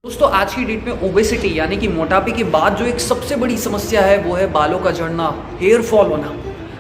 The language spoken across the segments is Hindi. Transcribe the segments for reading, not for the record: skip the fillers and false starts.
दोस्तों आज की डेट में ओबेसिटी यानी कि मोटापे के बाद जो एक सबसे बड़ी समस्या है वो है बालों का झड़ना, हेयर फॉल होना।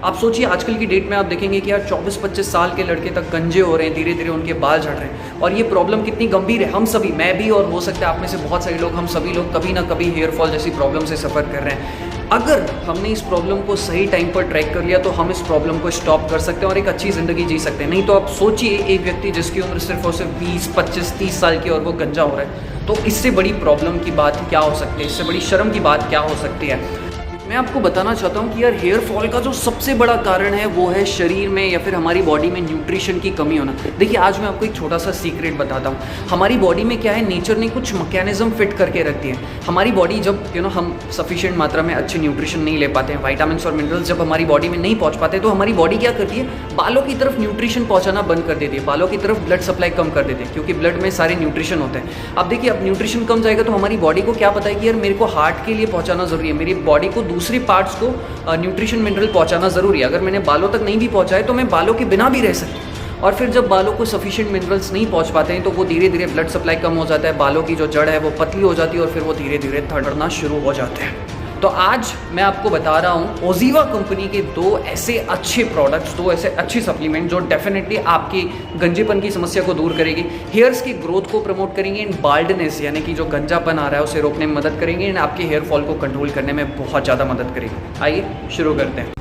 आप सोचिए आजकल की डेट में आप देखेंगे कि यार 24-25 साल के लड़के तक गंजे हो रहे हैं, धीरे धीरे उनके बाल झड़ रहे हैं और ये प्रॉब्लम कितनी गंभीर है। हम सभी, मैं भी और हो सकता है आप में से बहुत सारे लोग, हम सभी लोग कभी ना कभी हेयर फॉल जैसी प्रॉब्लम से सफ़र कर रहे हैं। अगर हमने इस प्रॉब्लम को सही टाइम पर ट्रैक कर लिया तो हम इस प्रॉब्लम को स्टॉप कर सकते हैं और एक अच्छी ज़िंदगी जी सकते हैं। नहीं तो आप सोचिए एक व्यक्ति जिसकी उम्र सिर्फ और सिर्फ 20, 25, 30 साल की और वो गंजा हो रहा है, तो इससे बड़ी प्रॉब्लम की बात क्या हो सकती है, इससे बड़ी शर्म की बात क्या हो सकती है। मैं आपको बताना चाहता हूँ कि यार हेयर फॉल का जो सबसे बड़ा कारण है वो है शरीर में या फिर हमारी बॉडी में न्यूट्रिशन की कमी होना। देखिए आज मैं आपको एक छोटा सा सीक्रेट बताता हूँ। हमारी बॉडी में क्या है, नेचर ने कुछ मैकेनिज्म फिट करके रखती है। हमारी बॉडी जब हम सफिशिएंट मात्रा में अच्छे न्यूट्रिशन नहीं ले पाते हैं, वाइटामिन और मिनरल्स जब हमारी बॉडी में नहीं पहुँच पाते, तो हमारी बॉडी क्या करती है, बालों की तरफ न्यूट्रिशन पहुँचाना बंद कर देती है, बालों की तरफ ब्लड सप्लाई कम कर देती है, क्योंकि ब्लड में सारे न्यूट्रिशन होते हैं। अब देखिए अब न्यूट्रिशन कम जाएगा तो हमारी बॉडी को क्या पता है कि यार मेरे को हार्ट के लिए पहुँचाना ज़रूरी है, मेरी बॉडी को दूसरी पार्ट्स को न्यूट्रिशन मिनरल पहुंचाना ज़रूरी है। अगर मैंने बालों तक नहीं भी पहुंचाए तो मैं बालों के बिना भी रह सकती हूँ। और फिर जब बालों को सफिशिएंट मिनरल्स नहीं पहुंच पाते हैं तो वो धीरे धीरे ब्लड सप्लाई कम हो जाता है, बालों की जो जड़ है वो पतली हो जाती है और फिर वो धीरे धीरे झड़ना शुरू हो जाते हैं। तो आज मैं आपको बता रहा हूँ ओजीवा कंपनी के दो ऐसे अच्छे प्रोडक्ट्स, दो ऐसे अच्छे सप्लीमेंट जो डेफिनेटली आपकी गंजेपन की समस्या को दूर करेगी, हेयर्स की ग्रोथ को प्रमोट करेंगे एंड बाल्डनेस यानी कि जो गंजापन आ रहा है उसे रोकने में मदद करेंगे एंड आपके हेयर फॉल को कंट्रोल करने में बहुत ज़्यादा मदद करेंगे। आइए शुरू करते हैं।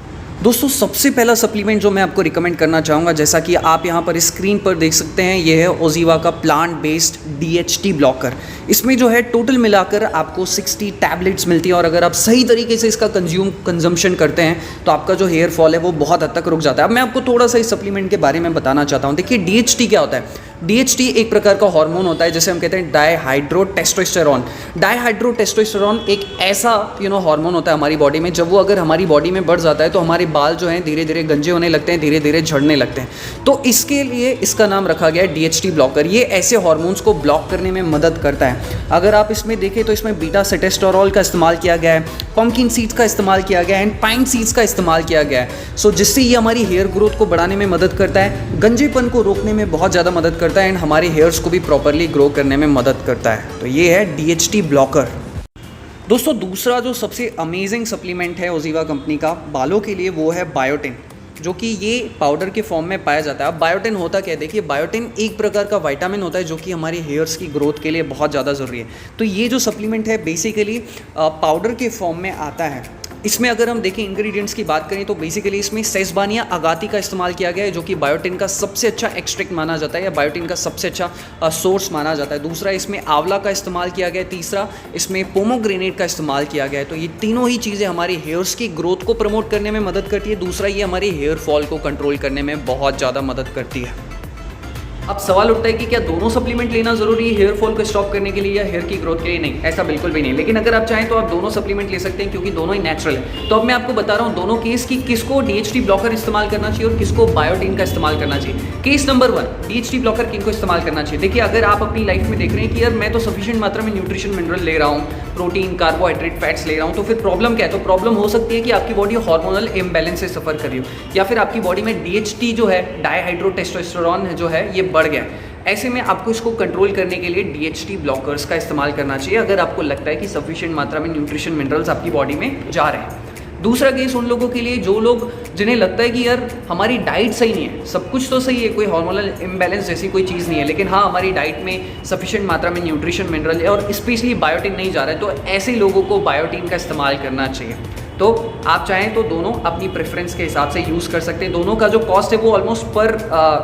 दोस्तों सबसे पहला सप्लीमेंट जो मैं आपको रिकमेंड करना चाहूँगा, जैसा कि आप यहाँ पर स्क्रीन पर देख सकते हैं, ये है ओजीवा का प्लांट बेस्ड DHT ब्लॉकर। इसमें जो है टोटल मिलाकर आपको 60 टैबलेट्स मिलती हैं और अगर आप सही तरीके से इसका कंजम्पशन करते हैं तो आपका जो हेयर फॉल है वो बहुत हद तक रुक जाता है। अब मैं आपको थोड़ा सा इस सप्लीमेंट के बारे में बताना चाहता हूँ। देखिए DHT क्या होता है। DHT एक प्रकार का हार्मोन होता है जिसे हम कहते हैं डायहाइड्रोटेस्टोस्टेरोन। डायहाइड्रोटेस्टोस्टेरोन एक ऐसा हार्मोन होता है हमारी बॉडी में, जब वो अगर हमारी बॉडी में बढ़ जाता है तो हमारे बाल जो हैं धीरे धीरे गंजे होने लगते हैं, धीरे धीरे झड़ने लगते हैं। तो इसके लिए इसका नाम रखा गया है DHT ब्लॉकर। ये ऐसे हार्मोन्स को ब्लॉक करने में मदद करता है। अगर आप इसमें देखें तो इसमें बीटा सेटेस्टोरोल का इस्तेमाल किया गया है, पंपकिन सीड्स का इस्तेमाल किया गया है एंड पाइन सीड्स का इस्तेमाल किया गया है। सो जिससे ये हमारी हेयर ग्रोथ को बढ़ाने में मदद करता है, गंजेपन को रोकने में बहुत ज़्यादा मदद करता है एंड हमारे हेयर्स को भी प्रॉपरली ग्रो करने में मदद करता है। तो ये है DHT ब्लॉकर। दोस्तों दूसरा जो सबसे अमेजिंग सप्लीमेंट है ओजीवा कंपनी का बालों के लिए वो है बायोटिन, जो कि ये पाउडर के फॉर्म में पाया जाता है। अब बायोटिन होता क्या है, देखिए बायोटिन एक प्रकार का विटामिन होता है जो कि हमारे हेयर्स की ग्रोथ के लिए बहुत ज़्यादा ज़रूरी है। तो ये जो सप्लीमेंट है बेसिकली पाउडर के फॉर्म में आता है। इसमें अगर हम देखें इंग्रेडिएंट्स की बात करें तो बेसिकली इसमें सेसबानिया अगाती का इस्तेमाल किया गया है, जो कि बायोटिन का सबसे अच्छा एक्सट्रैक्ट माना जाता है या बायोटिन का सबसे अच्छा सोर्स माना जाता है। दूसरा इसमें आंवला का इस्तेमाल किया गया है। तीसरा इसमें पोमोग्रेनेट का इस्तेमाल किया गया है। तो ये तीनों ही चीज़ें हमारी हेयर्स की ग्रोथ को प्रमोट करने में मदद करती है। दूसरा ये हमारी हेयर फॉल को कंट्रोल करने में बहुत ज़्यादा मदद करती है। अब सवाल उठता है कि क्या दोनों सप्लीमेंट लेना जरूरी है हेयर फॉल को स्टॉप करने के लिए या हेयर की ग्रोथ के लिए? नहीं, ऐसा बिल्कुल भी नहीं। लेकिन अगर आप चाहें तो आप दोनों सप्लीमेंट ले सकते हैं क्योंकि दोनों ही नेचुरल है। तो अब मैं आपको बता रहा हूँ दोनों केस की किसको DHT ब्लॉकर इस्तेमाल करना चाहिए और किसको बायोटिन का इस्तेमाल करना चाहिए। केस नंबर 1 DHT ब्लॉकर किनको इस्तेमाल करना चाहिए। देखिए अगर आप अपनी लाइफ में देख रहे हैं कि यार मैं तो सफिशिएंट मात्रा में न्यूट्रिशन मिनरल ले रहा हूँ, प्रोटीन कार्बोहाइड्रेट फैट्स ले रहा हूँ, तो फिर प्रॉब्लम क्या है? तो प्रॉब्लम हो सकती है कि आपकी बॉडी हार्मोनल इम्बैलेंस से सफर कर रही हो या फिर आपकी बॉडी में DHT जो है डायहाइड्रोटेस्टोस्टेरोन जो है ये बढ़ गया है। ऐसे में आपको इसको कंट्रोल करने के लिए DHT ब्लॉकर्स का इस्तेमाल करना चाहिए अगर आपको लगता है कि सफिशिएंट मात्रा में न्यूट्रिशन मिनरल्स आपकी बॉडी में जा रहे हैं। दूसरा केस उन लोगों के लिए जो लोग जिन्हें लगता है कि यार हमारी डाइट सही नहीं है, सब कुछ तो सही है, कोई हार्मोनल इम्बैलेंस जैसी कोई चीज़ नहीं है, लेकिन हाँ हमारी डाइट में सफिशिएंट मात्रा में न्यूट्रिशन मिनरल है और स्पेशली बायोटिन नहीं जा रहा है, तो ऐसे लोगों को बायोटिन का इस्तेमाल करना चाहिए। तो आप चाहें तो दोनों अपनी प्रेफरेंस के हिसाब से यूज़ कर सकते हैं। दोनों का जो कॉस्ट है वो ऑलमोस्ट पर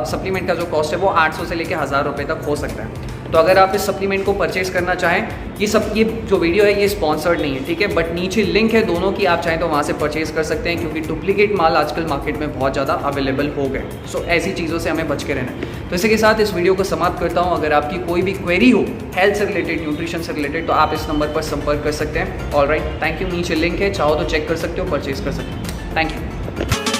सप्लीमेंट का जो कॉस्ट है वो 800 से लेकर 1000 रुपये तक हो सकता है। तो अगर आप इस सप्लीमेंट को परचेज करना चाहें, ये जो वीडियो है ये स्पॉन्सर्ड नहीं है, ठीक है, बट नीचे लिंक है दोनों की, आप चाहें तो वहाँ से परचेज कर सकते हैं क्योंकि डुप्लीकेट माल आजकल मार्केट में बहुत ज़्यादा अवेलेबल हो गए। सो ऐसी चीज़ों से हमें बच के रहना है। तो इसी के साथ इस वीडियो को समाप्त करता हूँ। अगर आपकी कोई भी क्वेरी हो हेल्थ से रिलेटेड, न्यूट्रिशन से रिलेटेड, तो आप इस नंबर पर संपर्क कर सकते हैं। Alright, thank you. नीचे लिंक है, चाहो तो चेक कर सकते हो, परचेज कर सकते हो। Thank you.